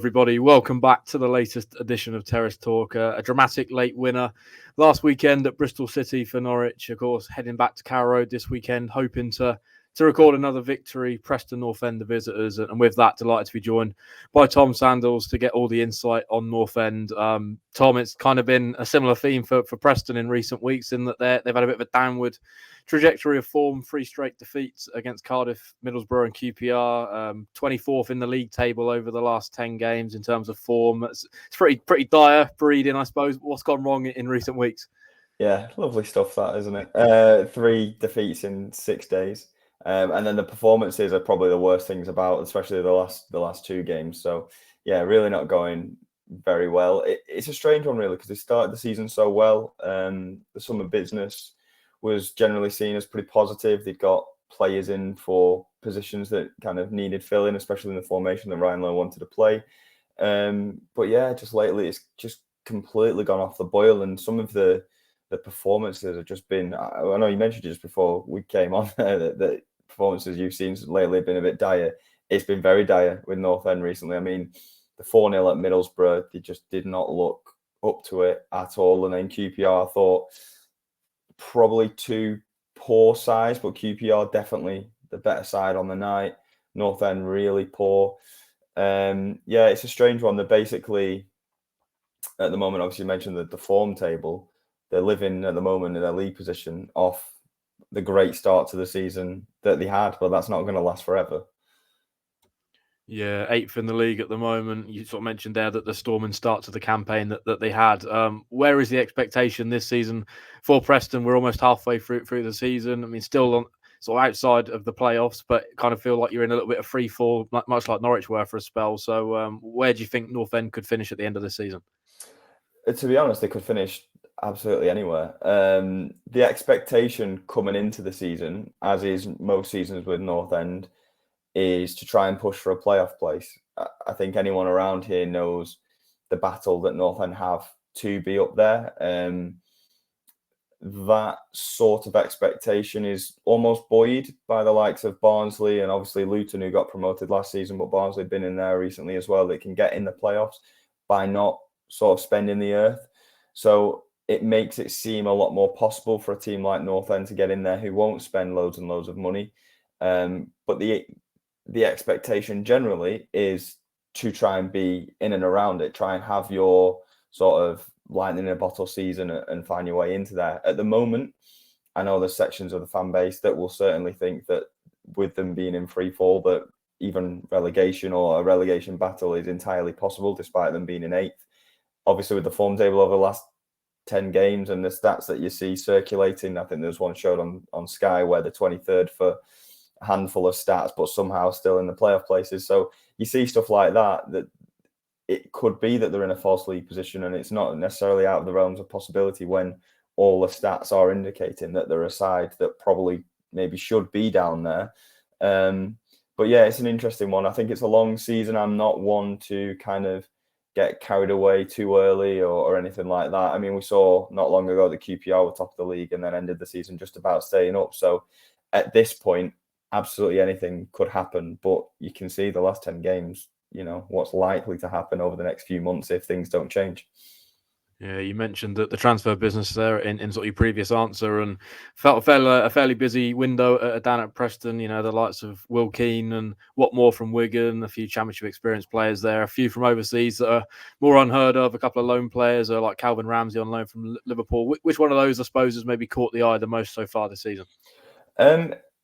everybody. Welcome back to the latest edition of Terrace Talk. A dramatic late winner last weekend at Bristol City for Norwich. Of course, heading back to Carrow Road this weekend, hoping to record another victory. Preston North End, the visitors. And with that, delighted to be joined by Tom Sandells to get all the insight on North End. Tom, it's kind of been a similar theme for Preston in recent weeks in that they've had a bit of a downward trajectory of form, 3 straight defeats against Cardiff, Middlesbrough and QPR, 24th in the league table over the last 10 games in terms of form. It's pretty dire breeding, I suppose. What's gone wrong in recent weeks? Yeah, lovely stuff that, isn't it? 3 defeats in 6 days. And then the performances are probably the worst things about, especially the last 2 games. So yeah, really not going very well. It's a strange one really, because they started the season so well. The summer business was generally seen as pretty positive. They'd got players in for positions that kind of needed filling, especially in the formation that Ryan Lowe wanted to play. But yeah, just lately it's just completely gone off the boil, and some of the performances have just been, I know you mentioned it just before we came on that the performances you've seen lately have been a bit dire. It's been very dire with North End recently. I mean, the 4-0 at Middlesbrough, they just did not look up to it at all. And then QPR, I thought, probably 2 poor sides, but QPR definitely the better side on the night. North End really poor. Yeah, it's a strange one. They're basically, at the moment, obviously you mentioned the form table, they're living at the moment in their league position off the great start to the season that they had, but that's not going to last forever. Yeah, 8th in the league at the moment. You sort of mentioned there that the storming start to the campaign that they had. Where is the expectation this season for Preston? We're almost halfway through the season. I mean, still on sort of outside of the playoffs, but kind of feel like you're in a little bit of free fall, much like Norwich were for a spell. So where do you think North End could finish at the end of the season? To be honest, they could finish absolutely anywhere. The expectation coming into the season, as is most seasons with North End, is to try and push for a playoff place. I think anyone around here knows the battle that North End have to be up there. That sort of expectation is almost buoyed by the likes of Barnsley and obviously Luton, who got promoted last season, but Barnsley have been in there recently as well. They can get in the playoffs by not sort of spending the earth. So it makes it seem a lot more possible for a team like North End to get in there who won't spend loads and loads of money. But the expectation generally is to try and be in and around it, try and have your sort of lightning in a bottle season and find your way into there. At the moment, I know there's sections of the fan base that will certainly think that with them being in free fall, that even relegation or a relegation battle is entirely possible, despite them being in 8th. Obviously, with the form table over the last 10 games and the stats that you see circulating, I think there's one showed on Sky where the 23rd for a handful of stats, but somehow still in the playoff places. So you see stuff like that it could be that they're in a false league position, and it's not necessarily out of the realms of possibility when all the stats are indicating that they're a side that probably maybe should be down there. But yeah, it's an interesting one. I think it's a long season. I'm not one to kind of get carried away too early or anything like that. I mean, we saw not long ago that QPR were top of the league and then ended the season just about staying up. So at this point, absolutely anything could happen. But you can see the last 10 games, you know, what's likely to happen over the next few months if things don't change. Yeah, you mentioned that the transfer business there in sort of your previous answer, and felt a fairly busy window down at Preston. You know, the likes of Will Keane and what more from Wigan, a few championship experienced players there, a few from overseas that are more unheard of, a couple of loan players like Calvin Ramsey on loan from Liverpool. Which one of those, I suppose, has maybe caught the eye the most so far this season?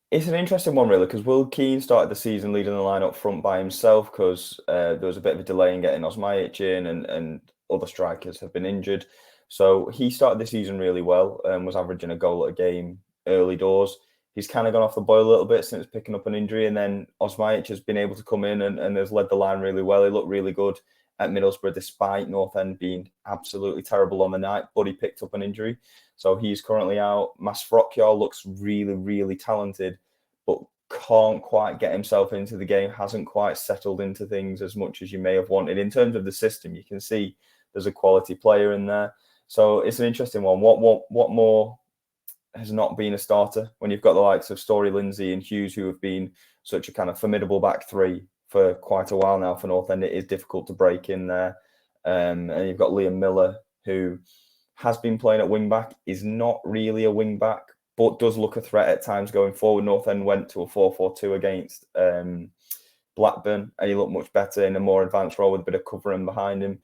It's an interesting one, really, because Will Keane started the season leading the line up front by himself because there was a bit of a delay in getting Osmajic in and other strikers have been injured. So he started the season really well and was averaging a goal a game early doors. He's kind of gone off the boil a little bit since picking up an injury, and then Osmajic has been able to come in and has led the line really well. He looked really good at Middlesbrough despite North End being absolutely terrible on the night, but he picked up an injury. So he's currently out. Masfrokiar looks really, really talented, but can't quite get himself into the game, hasn't quite settled into things as much as you may have wanted. In terms of the system, you can see there's a quality player in there. So it's an interesting one. What more has not been a starter when you've got the likes of Story, Lindsay and Hughes, who have been such a kind of formidable back three for quite a while now for North End. It is difficult to break in there. And you've got Liam Miller, who has been playing at wing back, is not really a wing back, but does look a threat at times going forward. North End went to a 4-4-2 against Blackburn, and he looked much better in a more advanced role with a bit of covering behind him.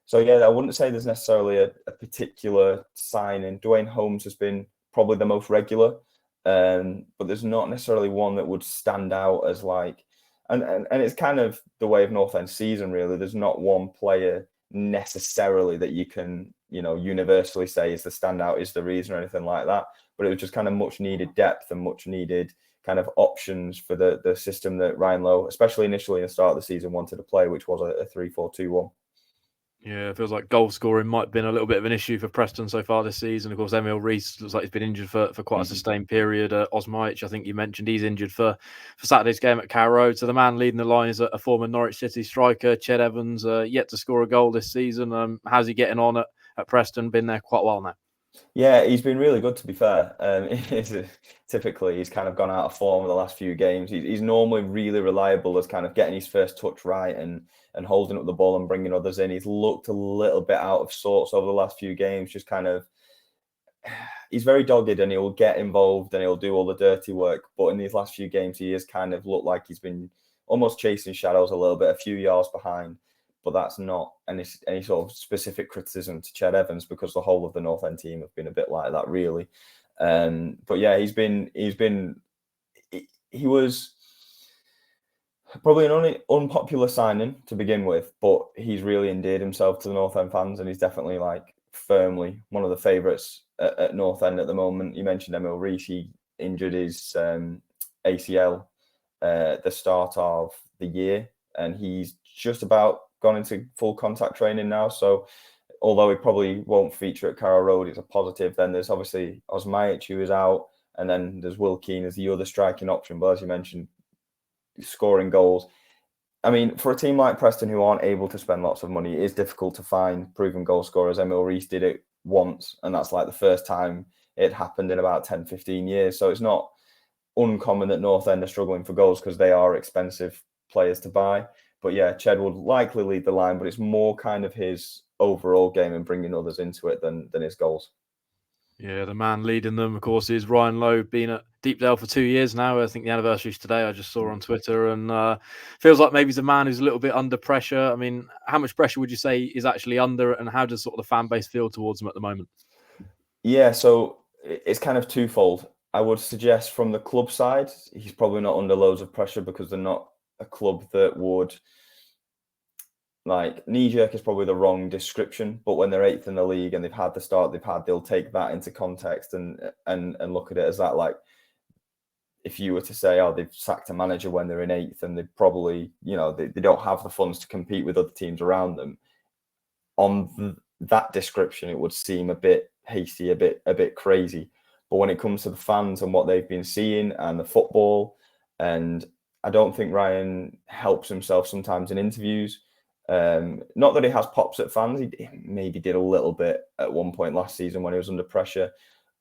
So yeah, I wouldn't say there's necessarily a particular signing. Dwayne Holmes has been probably the most regular, but there's not necessarily one that would stand out as like, and it's kind of the way of North End season really. There's not one player necessarily that you can, universally say is the standout, is the reason or anything like that. But it was just kind of much needed depth and much needed kind of options for the system that Ryan Lowe, especially initially in the start of the season, wanted to play, which was a 3-4-2-1. Yeah, it feels like goal scoring might have been a little bit of an issue for Preston so far this season. Of course, Emil Rees looks like he's been injured for quite a sustained period. Osmaic, I think you mentioned, he's injured for Saturday's game at Carrow Road. So the man leading the line is a former Norwich City striker, Ched Evans, yet to score a goal this season. How's he getting on at Preston? Been there quite a while now. Yeah, he's been really good, to be fair. Typically, he's kind of gone out of form in the last few games. He's normally really reliable as kind of getting his first touch right and holding up the ball and bringing others in. He's looked a little bit out of sorts over the last few games, just kind of, he's very dogged and he'll get involved and he'll do all the dirty work. But in these last few games, he has kind of looked like he's been almost chasing shadows a little bit, a few yards behind. But that's not any sort of specific criticism to Ched Evans, because the whole of the North End team have been a bit like that, really. But yeah, he was probably an unpopular signing to begin with, but he's really endeared himself to the North End fans, and he's definitely like firmly one of the favourites at North End at the moment. You mentioned Emil Rees. He injured his ACL at the start of the year, and he's just about gone into full contact training now. So although he probably won't feature at Carrow Road, it's a positive. Then there's obviously Osmaic, who is out, and then there's Will Keane as the other striking option. But as you mentioned, scoring goals. I mean, for a team like Preston who aren't able to spend lots of money, it is difficult to find proven goal scorers. Emil Rees did it once, and that's like the first time it happened in about 10, 15 years. So it's not uncommon that North End are struggling for goals because they are expensive players to buy. But yeah, Ched would likely lead the line, but it's more kind of his overall game and bringing others into it than his goals. Yeah, the man leading them, of course, is Ryan Lowe, been at Deepdale for 2 years now. I think the anniversary is today. I just saw on Twitter, and feels like maybe he's a man who's a little bit under pressure. I mean, how much pressure would you say is actually under, and how does sort of the fan base feel towards him at the moment? Yeah, so it's kind of twofold. I would suggest from the club side, he's probably not under loads of pressure because they're not a club that would, like, knee-jerk is probably the wrong description, but when they're 8th in the league and they've had the start they've had, they'll take that into context and look at it as that. Like, if you were to say, oh, they've sacked a manager when they're in 8th, and they probably, they don't have the funds to compete with other teams around them, on that description, it would seem a bit hasty, a bit crazy. But when it comes to the fans and what they've been seeing and the football, and I don't think Ryan helps himself sometimes in interviews. Not that he has pops at fans. He maybe did a little bit at one point last season when he was under pressure,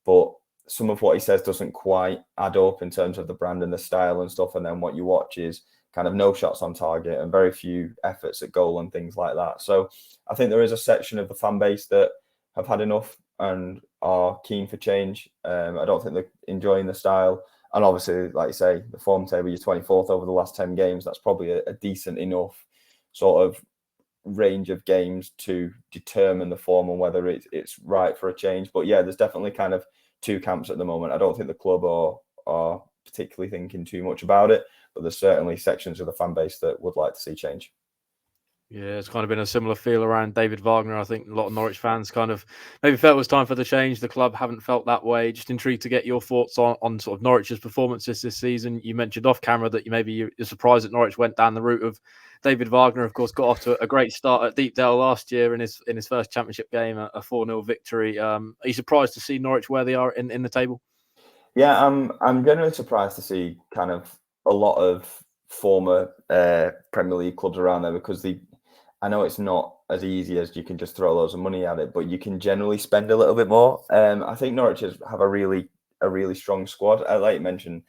but some of what he says doesn't quite add up in terms of the brand and the style and stuff. And then what you watch is kind of no shots on target and very few efforts at goal and things like that. So I think there is a section of the fan base that have had enough and are keen for change. I don't think they're enjoying the style. And obviously, like you say, the form table, you're 24th over the last 10 games. That's probably a decent enough sort of range of games to determine the form and whether it's right for a change. But yeah, there's definitely kind of two camps at the moment. I don't think the club are particularly thinking too much about it, but there's certainly sections of the fan base that would like to see change. Yeah, it's kind of been a similar feel around David Wagner. I think a lot of Norwich fans kind of maybe felt it was time for the change. The club haven't felt that way. Just intrigued to get your thoughts on sort of Norwich's performances this season. You mentioned off camera that you're surprised that Norwich went down the route of David Wagner. Of course, got off to a great start at Deepdale last year in his first championship game, a 4-0 victory. Are you surprised to see Norwich where they are in the table? Yeah, I'm generally surprised to see kind of a lot of former Premier League clubs around there, because I know it's not as easy as you can just throw loads of money at it, but you can generally spend a little bit more. I think Norwich have a really strong squad. Like you mentioned,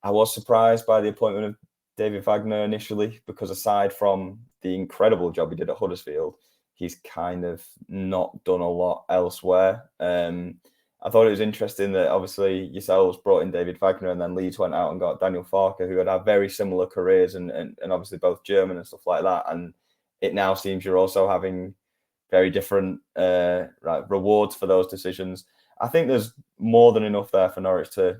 I was surprised by the appointment of David Wagner initially, because aside from the incredible job he did at Huddersfield, he's kind of not done a lot elsewhere. I thought it was interesting that obviously yourselves brought in David Wagner and then Leeds went out and got Daniel Farke, who had very similar careers and obviously both German and stuff like that. And it now seems you're also having very different rewards for those decisions. I think there's more than enough there for Norwich to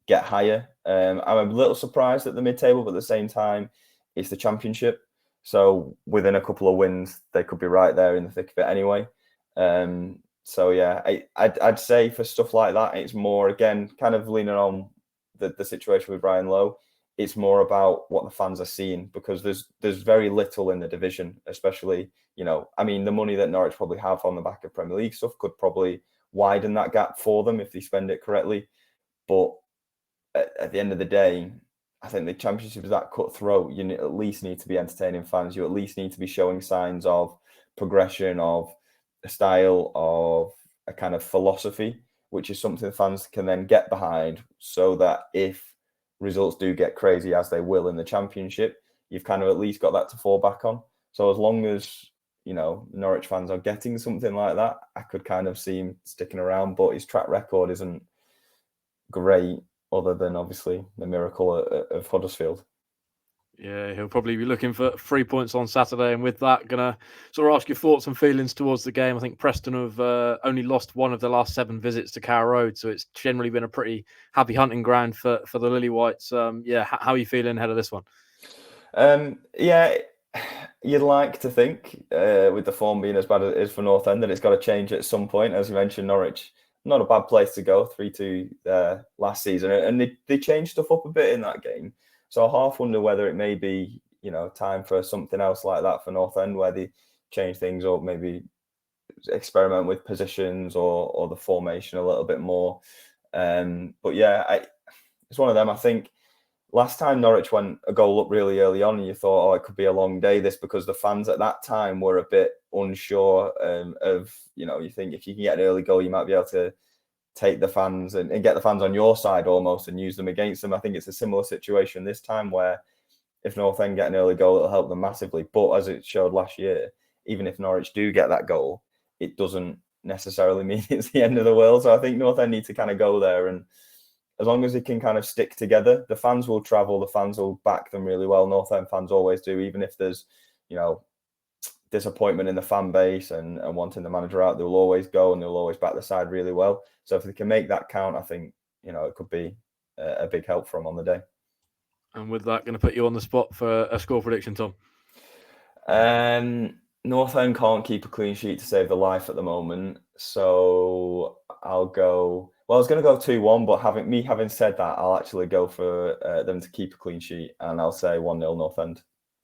get higher. I'm a little surprised at the mid-table, but at the same time, it's the Championship. So within a couple of wins, they could be right there in the thick of it anyway. So yeah, I'd say for stuff like that, it's more, again, kind of leaning on the situation with Brian Lowe. It's more about what the fans are seeing, because there's very little in the division, especially, I mean, the money that Norwich probably have on the back of Premier League stuff could probably widen that gap for them if they spend it correctly. But at the end of the day, I think the Championship is that cutthroat. You at least need to be entertaining fans. You at least need to be showing signs of progression, of a style, of a kind of philosophy, which is something fans can then get behind, so that if results do get crazy, as they will in the Championship, you've kind of at least got that to fall back on. So as long as, Norwich fans are getting something like that, I could kind of see him sticking around, but his track record isn't great, other than obviously the miracle of Huddersfield. Yeah, he'll probably be looking for 3 points on Saturday. And with that, going to sort of ask your thoughts and feelings towards the game. I think Preston have only lost one of the last 7 visits to Carrow Road, so it's generally been a pretty happy hunting ground for the Lily Whites. How are you feeling ahead of this one? Yeah, you'd like to think, with the form being as bad as it is for North End, that it's got to change at some point. As you mentioned, Norwich, not a bad place to go, 3-2 last season. And they changed stuff up a bit in that game. So I half wonder whether it may be, time for something else like that for North End, where they change things up, maybe experiment with positions or the formation a little bit more. But yeah, it's one of them. I think last time Norwich went a goal up really early on, and you thought, it could be a long day, this, because the fans at that time were a bit unsure of, you think if you can get an early goal, you might be able to take the fans and get the fans on your side almost and use them against them. I think it's a similar situation this time, where if North End get an early goal, it'll help them massively. But as it showed last year, even if Norwich do get that goal, it doesn't necessarily mean it's the end of the world. So I think North End need to kind of go there, and as long as they can kind of stick together, the fans will travel, the fans will back them really well. North End fans always do, even if there's, disappointment in the fan base and wanting the manager out, they'll always go and they'll always back the side really well. So if they can make that count, I think, it could be a big help for them on the day. And with that, going to put you on the spot for a score prediction, Tom. North End can't keep a clean sheet to save their life at the moment. So I'll go... Well, I was going to go 2-1, but having said that, I'll actually go for them to keep a clean sheet, and I'll say 1-0 North End.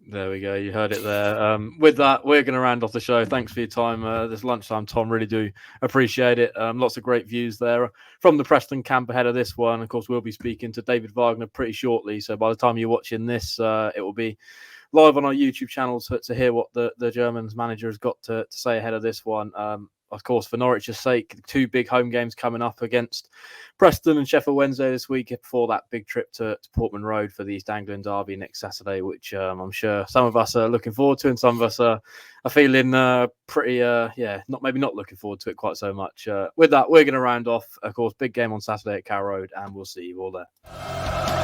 There we go. You heard it there. With that, we're going to round off the show. Thanks for your time this lunchtime, Tom. Really do appreciate it. Lots of great views there from the Preston camp ahead of this one. Of course, we'll be speaking to David Wagner pretty shortly. So by the time you're watching this, it will be live on our YouTube channel to hear what the German's manager has got to say ahead of this one. Of course, for Norwich's sake, 2 big home games coming up against Preston and Sheffield Wednesday this week, before that big trip to Portman Road for the East Anglian Derby next Saturday, which I'm sure some of us are looking forward to, and some of us are feeling pretty, not looking forward to it quite so much. With that, we're going to round off. Of course, big game on Saturday at Carrow Road, and we'll see you all there.